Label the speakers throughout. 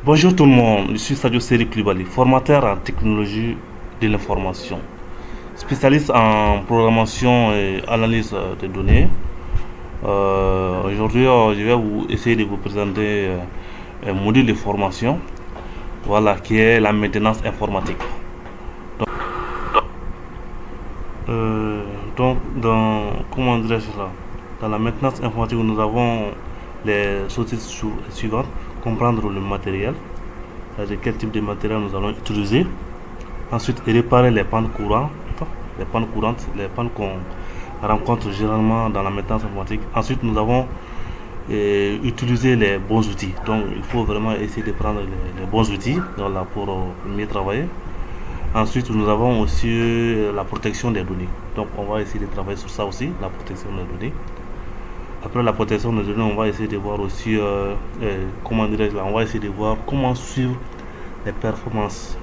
Speaker 1: Bonjour tout le monde, je suis Sadio Seri Koulibaly, formateur en technologie de l'information, spécialiste en programmation et analyse des données. Aujourd'hui, je vais essayer de vous présenter un module de formation, voilà, qui est la maintenance informatique. Donc, euh, comment dirais-je là? Dans la maintenance informatique, nous avons les sources suivantes: comprendre le matériel, c'est-à-dire quel type de matériel nous allons utiliser. Ensuite, réparer les pannes qu'on rencontre généralement dans la maintenance informatique. Ensuite, nous avons utilisé les bons outils. Donc, il faut vraiment essayer de prendre les bons outils, voilà, pour mieux travailler. Ensuite, nous avons aussi la protection des données. Donc, on va essayer de travailler sur ça aussi, la protection des données. Après la protection des données, on va essayer de voir aussi, comment dirais-je là, on va essayer de voir comment suivre les performances.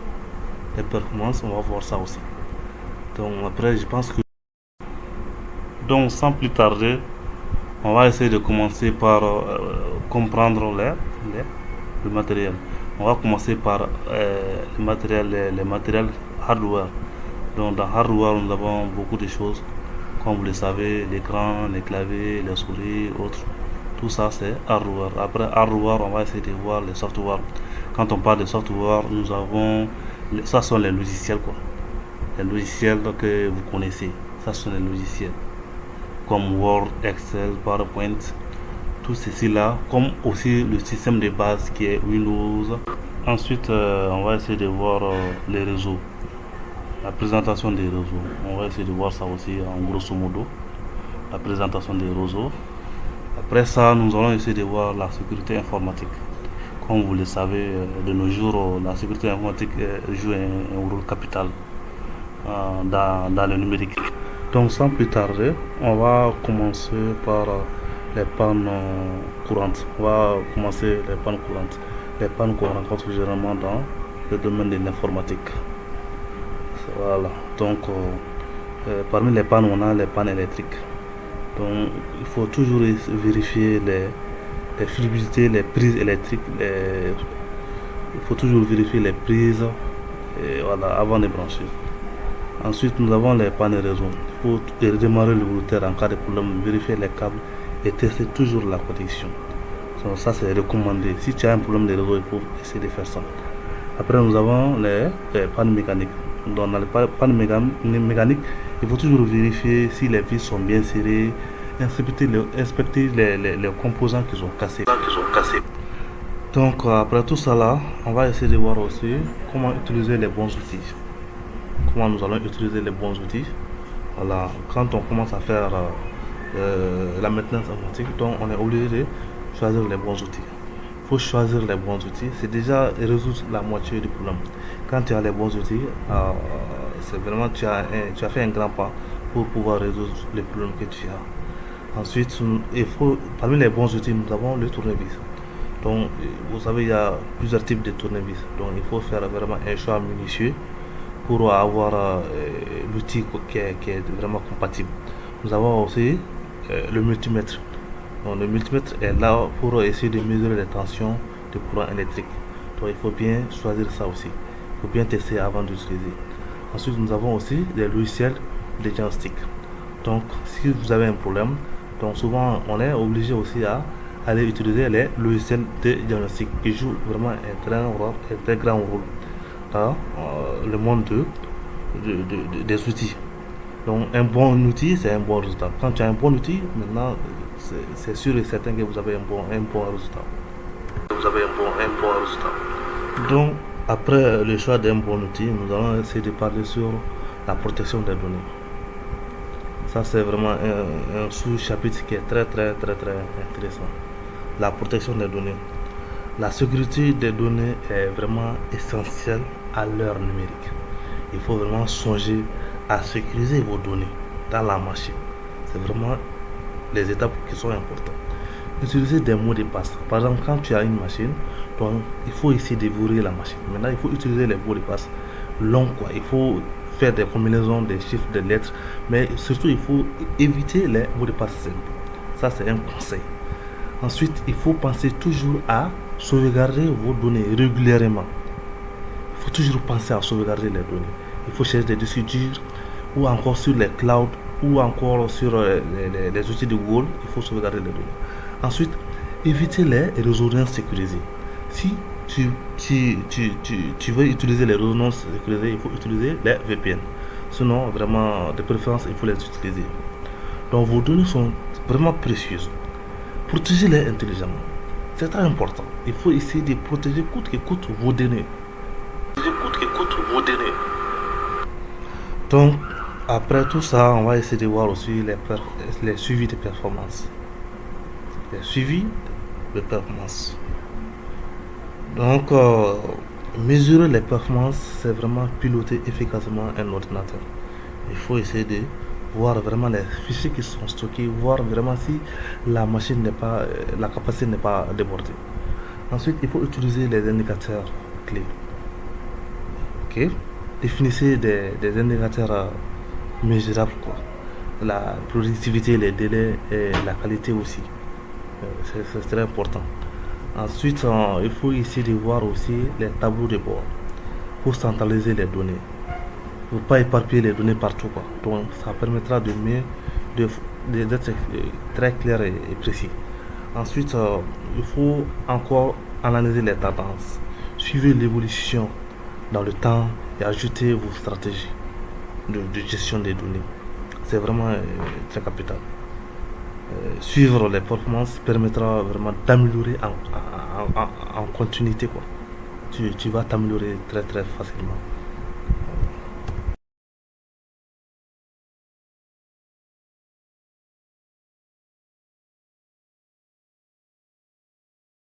Speaker 1: Les performances, on va voir ça aussi. Donc, après, je pense que. Donc, sans plus tarder, on va essayer de commencer par comprendre le matériel. On va commencer par les matériels hardware. Donc, dans hardware, nous avons beaucoup de choses. Comme vous le savez, l'écran, les claviers, les souris, autres. Tout ça, c'est hardware. Après hardware, on va essayer de voir les software. Quand on parle de software, nous avons. Ça sont les logiciels, quoi. Les logiciels que vous connaissez. Ça sont les logiciels comme Word, Excel, PowerPoint, tout ceci là, comme aussi le système de base qui est Windows. Ensuite, on va essayer de voir les réseaux, la présentation des réseaux. On va essayer de voir ça aussi en grosso modo, la présentation des réseaux. Après ça, nous allons essayer de voir la sécurité informatique. Comme vous le savez, de nos jours, la sécurité informatique joue un rôle capital dans le numérique. Donc sans plus tarder, on va commencer par les pannes courantes. On va commencer les pannes courantes. Les pannes qu'on rencontre généralement dans le domaine de l'informatique. Voilà. Donc parmi les pannes, on a les pannes électriques. Donc il faut toujours vérifier les fluidités, les prises électriques. Il faut toujours vérifier les prises voilà, avant de brancher. Ensuite, nous avons les pannes réseau. Il faut redémarrer le routeur en cas de problème, vérifier les câbles et tester toujours la connexion. Donc, ça, c'est recommandé. Si tu as un problème de réseau, il faut essayer de faire ça. Après, nous avons les pannes mécaniques. Donc, dans les pannes mécaniques, il faut toujours vérifier si les vis sont bien serrées, inspecter les composants qui sont cassés. Donc, après tout ça, là, on va essayer de voir aussi comment utiliser les bons outils. Comment nous allons utiliser les bons outils. Voilà, quand on commence à faire la maintenance informatique, donc on est obligé de choisir les bons outils. Il faut choisir les bons outils, c'est déjà résoudre la moitié du problème. Quand tu as les bons outils, c'est vraiment tu as fait un grand pas pour pouvoir résoudre les problèmes que tu as. Ensuite, parmi les bons outils, nous avons le tournevis. Donc, vous savez, il y a plusieurs types de tournevis. Donc, il faut faire vraiment un choix minutieux pour avoir l'outil qui est vraiment compatible. Nous avons aussi le multimètre. Donc, le multimètre est là pour essayer de mesurer les tensions du courant électrique. Donc il faut bien choisir ça aussi. Il faut bien tester avant d'utiliser. Ensuite, nous avons aussi des logiciels de diagnostic. Donc si vous avez un problème, donc souvent on est obligé aussi à aller utiliser les logiciels de diagnostic qui jouent vraiment un très grand rôle dans le monde des outils. Donc un bon outil, c'est un bon résultat. Quand tu as un bon outil, maintenant, c'est sûr et certain que vous avez un bon résultat. Donc, après le choix d'un bon outil, nous allons essayer de parler sur la protection des données. Ça, c'est vraiment un sous-chapitre qui est très intéressant. La protection des données. La sécurité des données est vraiment essentielle à l'ère numérique. Il faut vraiment songer à sécuriser vos données dans la machine. C'est vraiment les étapes qui sont importantes. Utiliser des mots de passe. Par exemple, quand tu as une machine, donc il faut essayer de verrouiller la machine. Maintenant, il faut utiliser les mots de passe longs, quoi. Il faut faire des combinaisons des chiffres, des lettres, mais surtout il faut éviter les mots de passe simples. Ça, c'est un conseil. Ensuite, il faut penser toujours à Sauvegarder vos données régulièrement. Il faut toujours penser à sauvegarder les données. Il faut chercher des disques durs ou encore sur les clouds ou encore sur les outils de Google. Il faut sauvegarder les données. Ensuite, éviter les réseaux non sécurisés. Si tu veux utiliser les réseaux non sécurisés, il faut utiliser les VPN. Sinon, vraiment, de préférence, il faut les utiliser. Donc, vos données sont vraiment précieuses. Protégez-les intelligemment. C'est très important. Il faut essayer de protéger coûte que coûte vos données. Donc, après tout ça, on va essayer de voir aussi les suivis de performance. Les suivis de performance. Donc, mesurer les performances, c'est vraiment piloter efficacement un ordinateur. Il faut essayer de voir vraiment les fichiers qui sont stockés, voir vraiment si la machine n'est pas, la capacité n'est pas débordée. Ensuite, il faut utiliser les indicateurs clés. Ok? Définissez des indicateurs mesurables, quoi. La productivité, les délais et la qualité aussi. C'est très important. Ensuite, il faut essayer de voir aussi les tableaux de bord pour centraliser les données. Il ne faut pas éparpiller les données partout, quoi. Donc, ça permettra d'être très clair et précis. Ensuite, il faut encore analyser les tendances, suivre l'évolution dans le temps et ajouter vos stratégies de gestion des données. C'est vraiment très capital. Suivre les performances permettra vraiment d'améliorer en continuité, quoi. Tu vas t'améliorer très très facilement.